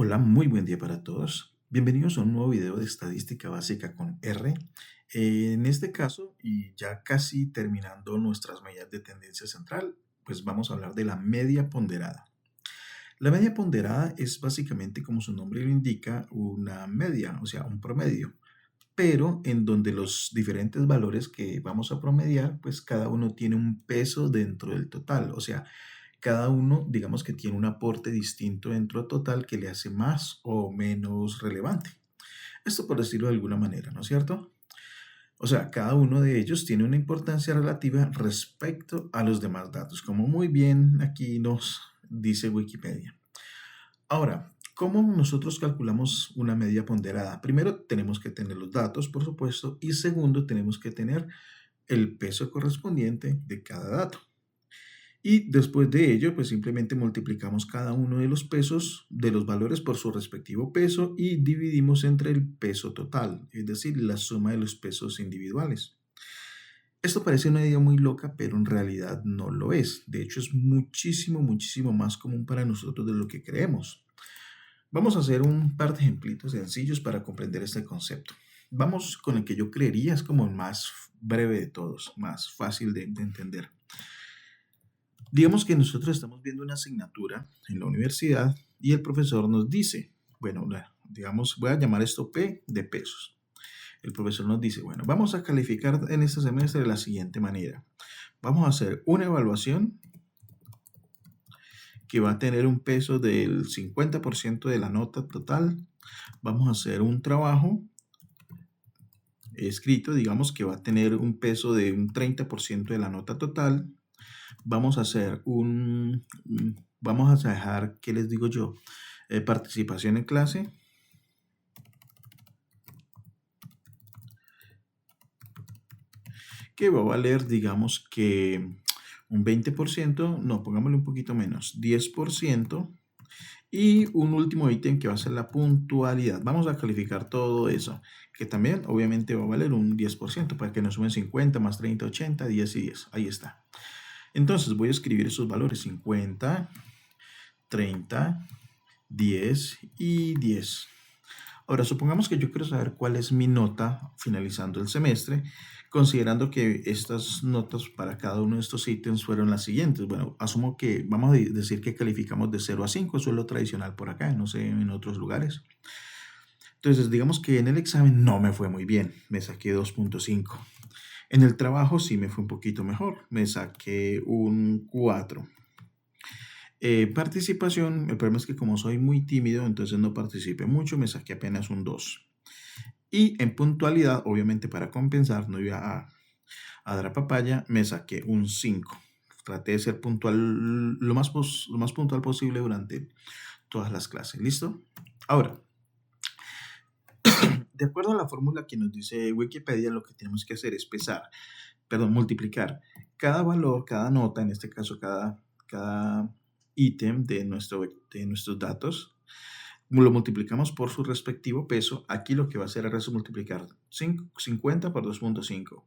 Hola, muy buen día para todos. Bienvenidos a un nuevo video de estadística básica con R. En este caso, y ya casi terminando nuestras medidas de tendencia central, pues vamos a hablar de la media ponderada. La media ponderada es básicamente, como su nombre lo indica, una media, o sea, un promedio, pero en donde los diferentes valores que vamos a promediar, pues cada uno tiene un peso dentro del total, o sea, cada uno, digamos que tiene un aporte distinto dentro del total que le hace más o menos relevante. Esto por decirlo de alguna manera, ¿no es cierto? O sea, cada uno de ellos tiene una importancia relativa respecto a los demás datos, como muy bien aquí nos dice Wikipedia. Ahora, ¿cómo nosotros calculamos una media ponderada? Primero, tenemos que tener los datos, por supuesto, y segundo, tenemos que tener el peso correspondiente de cada dato. Y después de ello, pues simplemente multiplicamos cada uno de los pesos de los valores por su respectivo peso y dividimos entre el peso total, es decir, la suma de los pesos individuales. Esto parece una idea muy loca, pero en realidad no lo es. De hecho, es muchísimo, muchísimo más común para nosotros de lo que creemos. Vamos a hacer un par de ejemplitos sencillos para comprender este concepto. Vamos con el que yo creería es como el más breve de todos, más fácil de entender. Digamos que nosotros estamos viendo una asignatura en la universidad y el profesor nos dice, bueno, digamos, voy a llamar esto P de pesos. El profesor nos dice, bueno, vamos a calificar en este semestre de la siguiente manera. Vamos a hacer una evaluación que va a tener un peso del 50% de la nota total. Vamos a hacer un trabajo escrito, digamos, que va a tener un peso de un 30% de la nota total. Vamos a hacer vamos a dejar, ¿qué les digo yo? Participación en clase, que va a valer, digamos que un 20%, no, pongámosle un poquito menos, 10%, y un último ítem que va a ser la puntualidad. Vamos a calificar todo eso, que también obviamente va a valer un 10%, para que nos sumen 50 más 30, 80, 10 y 10. Ahí está. Entonces voy a escribir esos valores, 50, 30, 10 y 10. Ahora, supongamos que yo quiero saber cuál es mi nota finalizando el semestre, considerando que estas notas para cada uno de estos ítems fueron las siguientes. Bueno, asumo que vamos a decir que calificamos de 0 a 5, eso es lo tradicional por acá, no sé en otros lugares. Entonces, digamos que en el examen no me fue muy bien, me saqué 2.5. En el trabajo sí me fue un poquito mejor, me saqué un 4. Participación, el problema es que como soy muy tímido, entonces no participé mucho, me saqué apenas un 2. Y en puntualidad, obviamente para compensar, no iba a dar a papaya, me saqué un 5. Traté de ser puntual, lo más puntual posible durante todas las clases. ¿Listo? Ahora, de acuerdo a la fórmula que nos dice Wikipedia, lo que tenemos que hacer es multiplicar cada valor, cada nota, en este caso cada ítem de nuestros datos, lo multiplicamos por su respectivo peso. Aquí lo que va a hacer es multiplicar 50 por 2.5,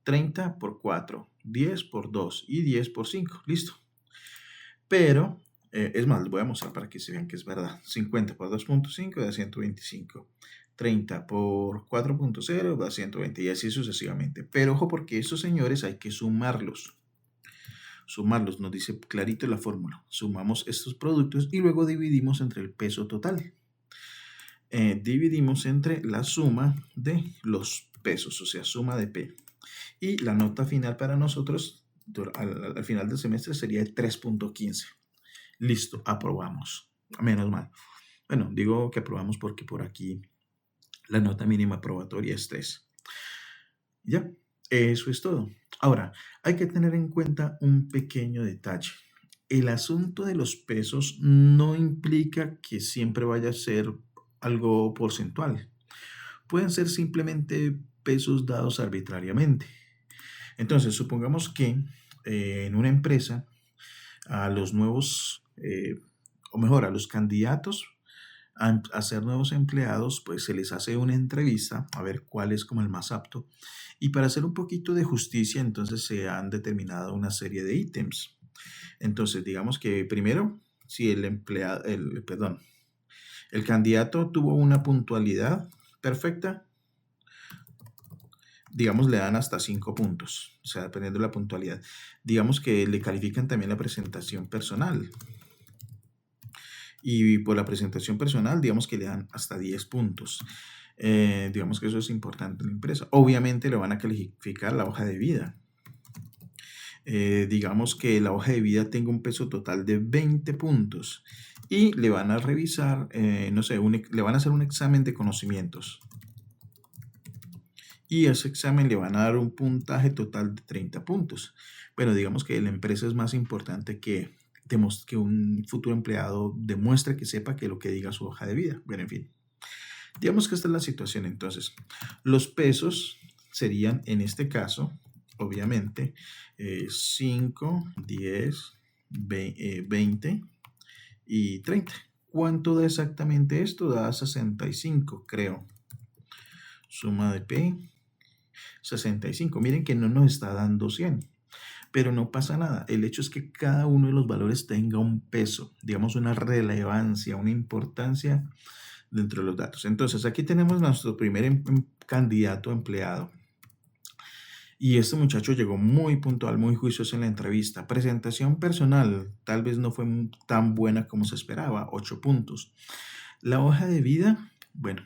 30 por 4, 10 por 2 y 10 por 5. Listo. Pero, es más, les voy a mostrar para que se vean que es verdad. 50 por 2.5 da 125. 30 por 4.0 da 120 y así sucesivamente. Pero ojo porque estos señores hay que sumarlos. Sumarlos, nos dice clarito la fórmula. Sumamos estos productos y luego dividimos entre el peso total. Dividimos entre la suma de los pesos, o sea, suma de P. Y la nota final para nosotros al final del semestre sería 3.15. Listo, aprobamos. Menos mal. Bueno, digo que aprobamos porque por aquí la nota mínima aprobatoria es 3. Ya, eso es todo. Ahora, hay que tener en cuenta un pequeño detalle. El asunto de los pesos no implica que siempre vaya a ser algo porcentual. Pueden ser simplemente pesos dados arbitrariamente. Entonces, supongamos que en una empresa a los nuevos, o mejor, a los candidatos a ser nuevos empleados, pues se les hace una entrevista a ver cuál es como el más apto. Y para hacer un poquito de justicia, entonces se han determinado una serie de ítems. Entonces, digamos que primero, si el empleado, El candidato tuvo una puntualidad perfecta, digamos, le dan hasta 5 puntos, o sea, dependiendo de la puntualidad. Digamos que le califican también la presentación personal. Y por la presentación personal, digamos que le dan hasta 10 puntos. Digamos que eso es importante en la empresa. Obviamente le van a calificar la hoja de vida. Digamos que la hoja de vida tenga un peso total de 20 puntos y le van a revisar, no sé, le van a hacer un examen de conocimientos. Y ese examen le van a dar un puntaje total de 30 puntos. Bueno, digamos que la empresa es más importante que un futuro empleado demuestre que sepa que lo que diga su hoja de vida. Bueno, en fin. Digamos que esta es la situación. Entonces, los pesos serían, en este caso, obviamente, 5, 10, 20 y 30. ¿Cuánto da exactamente esto? Da 65, creo. Suma de P, 65. Miren que no nos está dando 100. Pero no pasa nada. El hecho es que cada uno de los valores tenga un peso, digamos una relevancia, una importancia dentro de los datos. Entonces, aquí tenemos nuestro primer candidato empleado. Y este muchacho llegó muy puntual, muy juicioso en la entrevista. Presentación personal, tal vez no fue tan buena como se esperaba, 8 puntos. La hoja de vida, bueno,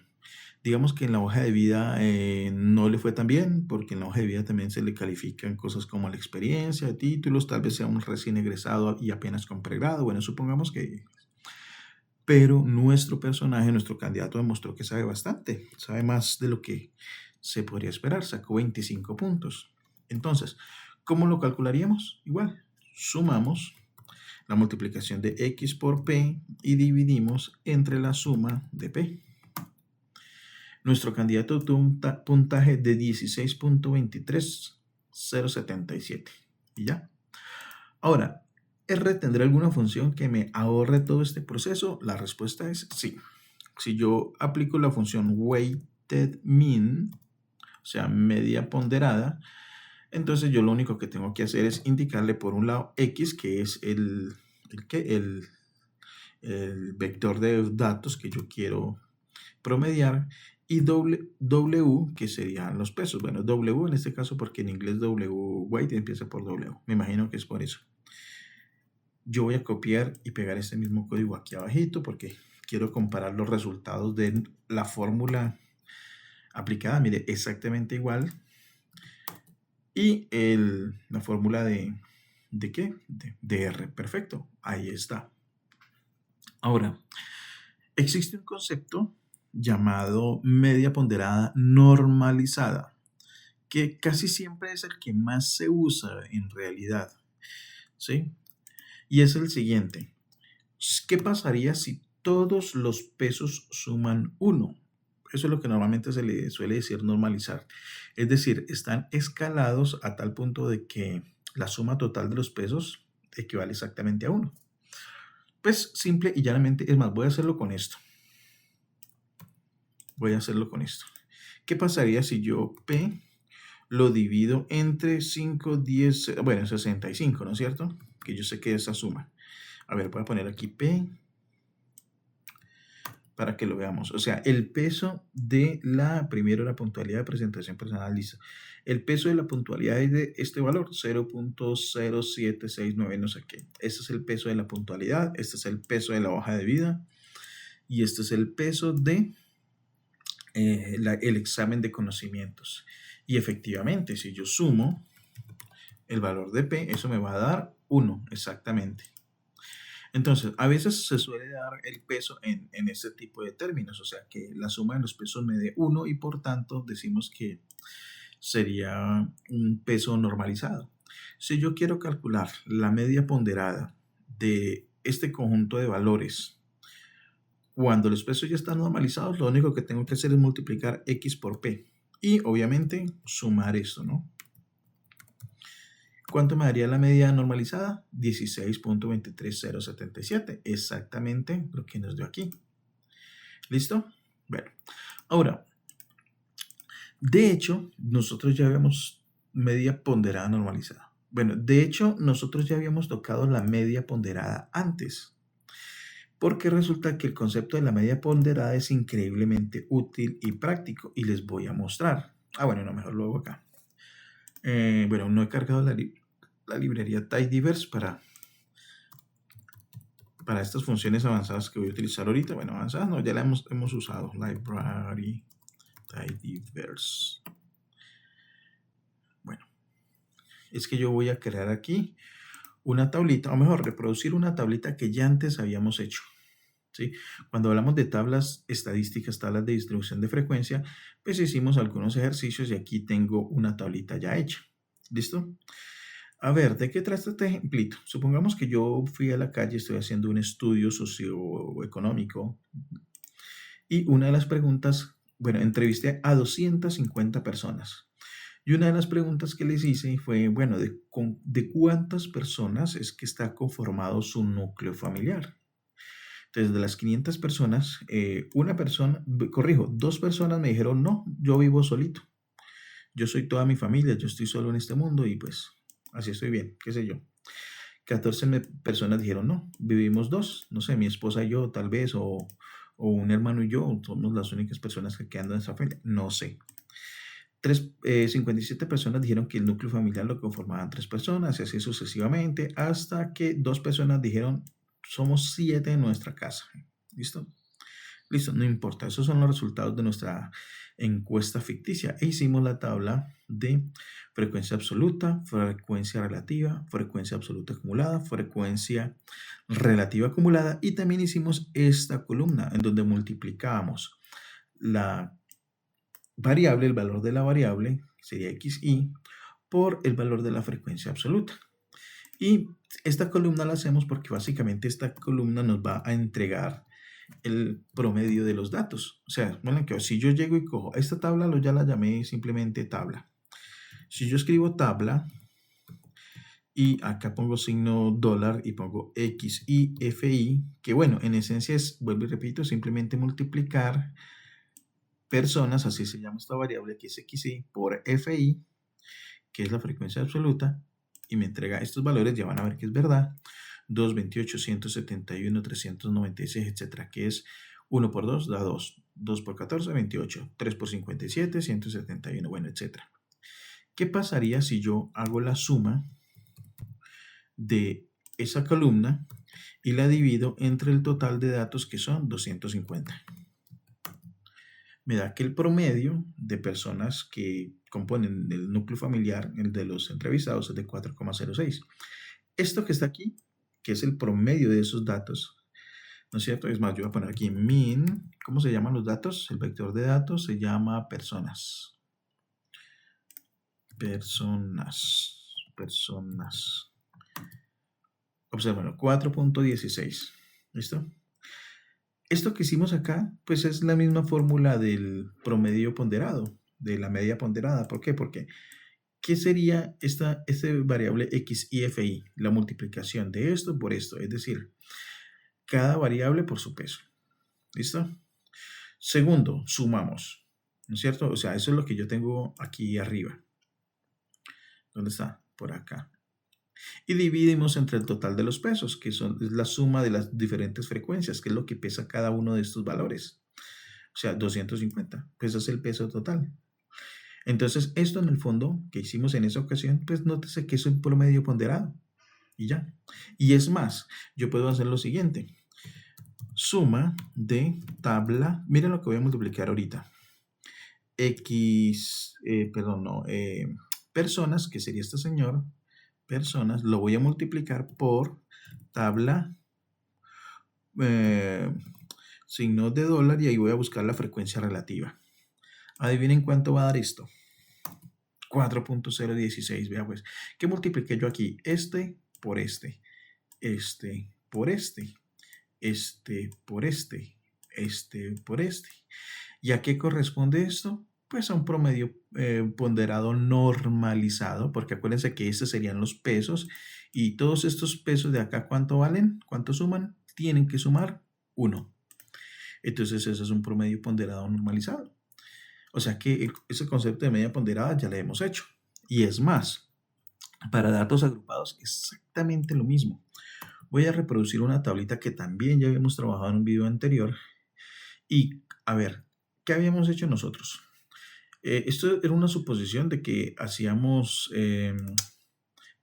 digamos que en la hoja de vida no le fue tan bien, porque en la hoja de vida también se le califican cosas como la experiencia, títulos, tal vez sea un recién egresado y apenas con pregrado. Bueno, supongamos que... Pero nuestro personaje, nuestro candidato demostró que sabe bastante, sabe más de lo que se podría esperar, sacó 25 puntos. Entonces, ¿cómo lo calcularíamos? Igual, sumamos la multiplicación de x por p y dividimos entre la suma de p. Nuestro candidato tuvo un puntaje de 16.23077. Y ya. Ahora, ¿R tendrá alguna función que me ahorre todo este proceso? La respuesta es sí. Si yo aplico la función weighted mean, o sea, media ponderada, entonces yo lo único que tengo que hacer es indicarle por un lado x, que es el vector de datos que yo quiero promediar, y W, que serían los pesos. Bueno, W en este caso porque en inglés weight empieza por W. Me imagino que es por eso. Yo voy a copiar y pegar este mismo código aquí abajito porque quiero comparar los resultados de la fórmula aplicada. Mire, exactamente igual. Y la fórmula ¿de qué? De R. Perfecto. Ahí está. Ahora, existe un concepto llamado media ponderada normalizada, que casi siempre es el que más se usa en realidad, ¿sí? Y es el siguiente. ¿Qué pasaría si todos los pesos suman 1? Eso es lo que normalmente se le suele decir normalizar. Es decir, están escalados a tal punto de que la suma total de los pesos equivale exactamente a 1. Pues simple y llanamente, es más, voy a hacerlo con esto. ¿Qué pasaría si yo P lo divido entre 5, 10, bueno, 65, ¿no es cierto? Que yo sé que es esa suma. A ver, voy a poner aquí P para que lo veamos. O sea, el peso de primero la puntualidad de presentación personal, listo. El peso de la puntualidad es de este valor, 0.0769, no sé qué. Este es el peso de la puntualidad, este es el peso de la hoja de vida y este es el peso de el examen de conocimientos. Y efectivamente, si yo sumo el valor de P, eso me va a dar 1, exactamente. Entonces, a veces se suele dar el peso en este tipo de términos, o sea, que la suma de los pesos me dé 1 y por tanto decimos que sería un peso normalizado. Si yo quiero calcular la media ponderada de este conjunto de valores, cuando los pesos ya están normalizados, lo único que tengo que hacer es multiplicar x por p y obviamente sumar esto, ¿no? ¿Cuánto me daría la media normalizada? 16.23077, exactamente lo que nos dio aquí. ¿Listo? Bueno, ahora, de hecho, nosotros ya habíamos media ponderada normalizada. Bueno, de hecho, nosotros ya habíamos tocado la media ponderada antes. porque resulta que el concepto de la media ponderada es increíblemente útil y práctico y les voy a mostrar. Bueno, no, mejor lo hago acá. Bueno, no he cargado la librería Tidyverse para estas funciones avanzadas que voy a utilizar ahorita. Bueno, avanzadas no, ya la hemos usado. Library Tidyverse. Bueno, es que yo voy a crear aquí una tablita, o mejor, reproducir una tablita que ya antes habíamos hecho. ¿Sí? Cuando hablamos de tablas estadísticas, tablas de distribución de frecuencia, pues hicimos algunos ejercicios y aquí tengo una tablita ya hecha. ¿Listo? A ver, ¿de qué trata este ejemplito? Supongamos que yo fui a la calle, estoy haciendo un estudio socioeconómico y una de las preguntas, bueno, entrevisté a 250 personas. Y una de las preguntas que les hice fue, bueno, ¿de cuántas personas es que está conformado su núcleo familiar? Entonces, de las 500 personas, dos personas me dijeron, no, yo vivo solito. Yo soy toda mi familia, yo estoy solo en este mundo y pues así estoy bien, qué sé yo. 14 personas dijeron, no, vivimos dos, no sé, mi esposa y yo tal vez, o un hermano y yo, somos las únicas personas que quedan en esa familia, no sé. 57 personas dijeron que el núcleo familiar lo conformaban 3 personas y así sucesivamente, hasta que 2 personas dijeron, somos 7 en nuestra casa. ¿Listo? Listo, no importa. Esos son los resultados de nuestra encuesta ficticia. E hicimos la tabla de frecuencia absoluta, frecuencia relativa, frecuencia absoluta acumulada, frecuencia relativa acumulada y también hicimos esta columna en donde multiplicábamos la variable, el valor de la variable, sería xi, por el valor de la frecuencia absoluta. Y esta columna la hacemos porque básicamente esta columna nos va a entregar el promedio de los datos. O sea, bueno, que si yo llego y cojo esta tabla, ya la llamé simplemente tabla. Si yo escribo tabla y acá pongo signo dólar y pongo XI, que bueno, en esencia es, vuelvo y repito, simplemente multiplicar personas, así se llama esta variable que es XI, por FI, que es la frecuencia absoluta, y me entrega estos valores, ya van a ver que es verdad, 2, 28, 171, 396, etcétera, que es 1 por 2 da 2, 2 por 14, 28, 3 por 57, 171, bueno, etcétera. ¿Qué pasaría si yo hago la suma de esa columna y la divido entre el total de datos que son 250? Me da que el promedio de personas que componen el núcleo familiar, el de los entrevistados, es de 4,06. Esto que está aquí, que es el promedio de esos datos, ¿no es cierto? Es más, yo voy a poner aquí min. ¿Cómo se llaman los datos? El vector de datos se llama personas. Personas. Observen, 4.16. ¿Listo? Esto que hicimos acá, pues es la misma fórmula del promedio ponderado, de la media ponderada. ¿Por qué? Porque, ¿qué sería esta variable x y fi? La multiplicación de esto por esto, es decir, cada variable por su peso. ¿Listo? Segundo, sumamos, ¿no es cierto? O sea, eso es lo que yo tengo aquí arriba. ¿Dónde está? Por acá. Y dividimos entre el total de los pesos, que es la suma de las diferentes frecuencias, que es lo que pesa cada uno de estos valores. O sea, 250, pues es el peso total. Entonces, esto en el fondo que hicimos en esa ocasión, pues nótese que es un promedio ponderado. Y ya. Y es más, yo puedo hacer lo siguiente. Suma de tabla, miren lo que voy a multiplicar ahorita. Personas, que sería este señor, personas, lo voy a multiplicar por tabla, signo de dólar y ahí voy a buscar la frecuencia relativa. Adivinen cuánto va a dar esto. 4.016, vea pues, ¿qué multipliqué yo aquí? Este por este, este por este, este por este, este por este. ¿Y a qué corresponde esto? Pues a un promedio ponderado normalizado, porque acuérdense que estos serían los pesos y todos estos pesos de acá, ¿cuánto valen? ¿Cuánto suman? Tienen que sumar 1. Entonces eso es un promedio ponderado normalizado. O sea que ese concepto de media ponderada ya lo hemos hecho. Y es más, para datos agrupados exactamente lo mismo. Voy a reproducir una tablita que también ya habíamos trabajado en un video anterior. Y a ver, ¿qué habíamos hecho nosotros? Esto era una suposición de que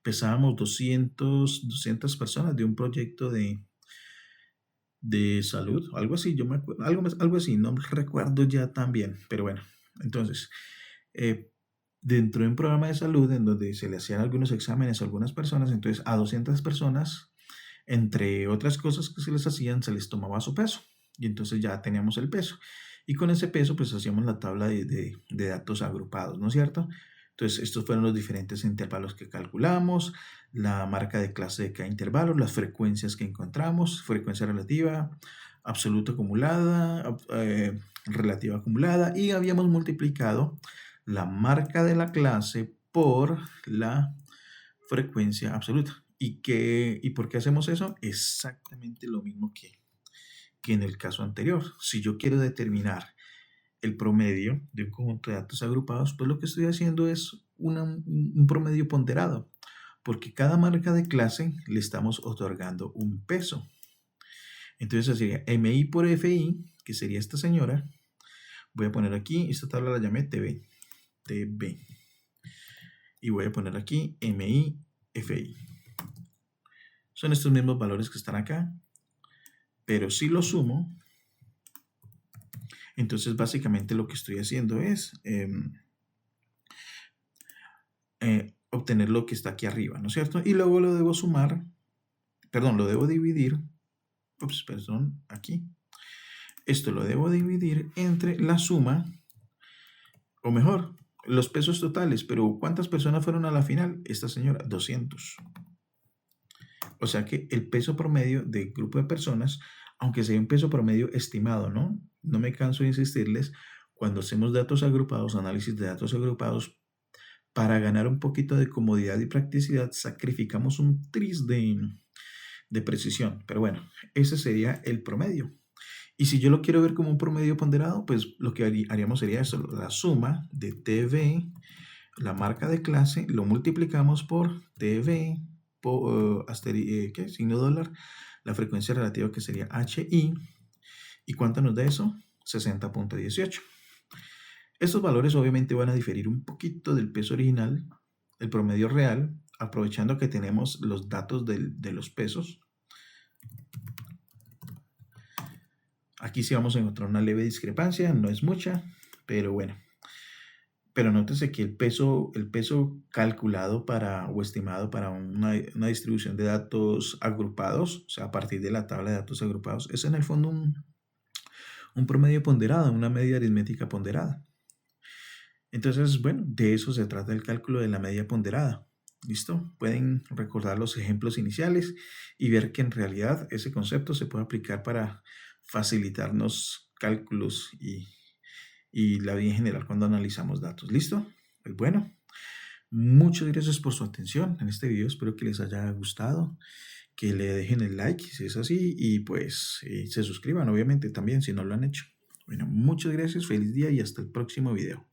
pesábamos 200 personas de un proyecto de salud, algo así, yo me acuerdo, algo así, no recuerdo ya tan bien, pero bueno, entonces, eh, dentro de un programa de salud en donde se le hacían algunos exámenes a algunas personas, entonces a 200 personas, entre otras cosas que se les hacían, se les tomaba su peso y entonces ya teníamos el peso. Y con ese peso pues hacíamos la tabla de datos agrupados, ¿no es cierto? Entonces estos fueron los diferentes intervalos que calculamos, la marca de clase de cada intervalo, las frecuencias que encontramos, frecuencia relativa, absoluta acumulada, relativa acumulada, y habíamos multiplicado la marca de la clase por la frecuencia absoluta. ¿Y por qué hacemos eso? Exactamente lo mismo que en el caso anterior. Si yo quiero determinar el promedio de un conjunto de datos agrupados, pues lo que estoy haciendo es un promedio ponderado, porque cada marca de clase le estamos otorgando un peso. Entonces sería MI por FI, que sería esta señora. Voy a poner aquí, esta tabla la llamé TB. Y voy a poner aquí MI, FI. Son estos mismos valores que están acá, pero si lo sumo, entonces básicamente lo que estoy haciendo es obtener lo que está aquí arriba, ¿no es cierto? Y luego lo debo sumar, perdón, lo debo dividir, aquí. Esto lo debo dividir entre la suma, o mejor, los pesos totales, pero ¿cuántas personas fueron a la final? Esta señora, 200. O sea que el peso promedio del grupo de personas, aunque sea un peso promedio estimado, ¿no? No me canso de insistirles, cuando hacemos datos agrupados, análisis de datos agrupados, para ganar un poquito de comodidad y practicidad, sacrificamos un tris de precisión. Pero bueno, ese sería el promedio. Y si yo lo quiero ver como un promedio ponderado, pues lo que haríamos sería eso, la suma de TV, la marca de clase, lo multiplicamos por TV, ¿qué? Signo dólar, la frecuencia relativa que sería HI. ¿Y cuánto nos da eso? 60.18. Estos valores obviamente van a diferir un poquito del peso original, el promedio real, aprovechando que tenemos los datos de los pesos. Aquí sí vamos a encontrar una leve discrepancia, no es mucha, pero bueno. Pero nótese que el peso calculado o estimado para una distribución de datos agrupados, o sea, a partir de la tabla de datos agrupados, es en el fondo un promedio ponderado, una media aritmética ponderada. Entonces, bueno, de eso se trata el cálculo de la media ponderada. ¿Listo? Pueden recordar los ejemplos iniciales y ver que en realidad ese concepto se puede aplicar para facilitarnos cálculos y la vida en general cuando analizamos datos. ¿Listo? Pues bueno, muchas gracias por su atención en este video. Espero que les haya gustado, que le dejen el like si es así y pues se suscriban obviamente también si no lo han hecho. Bueno, muchas gracias, feliz día y hasta el próximo video.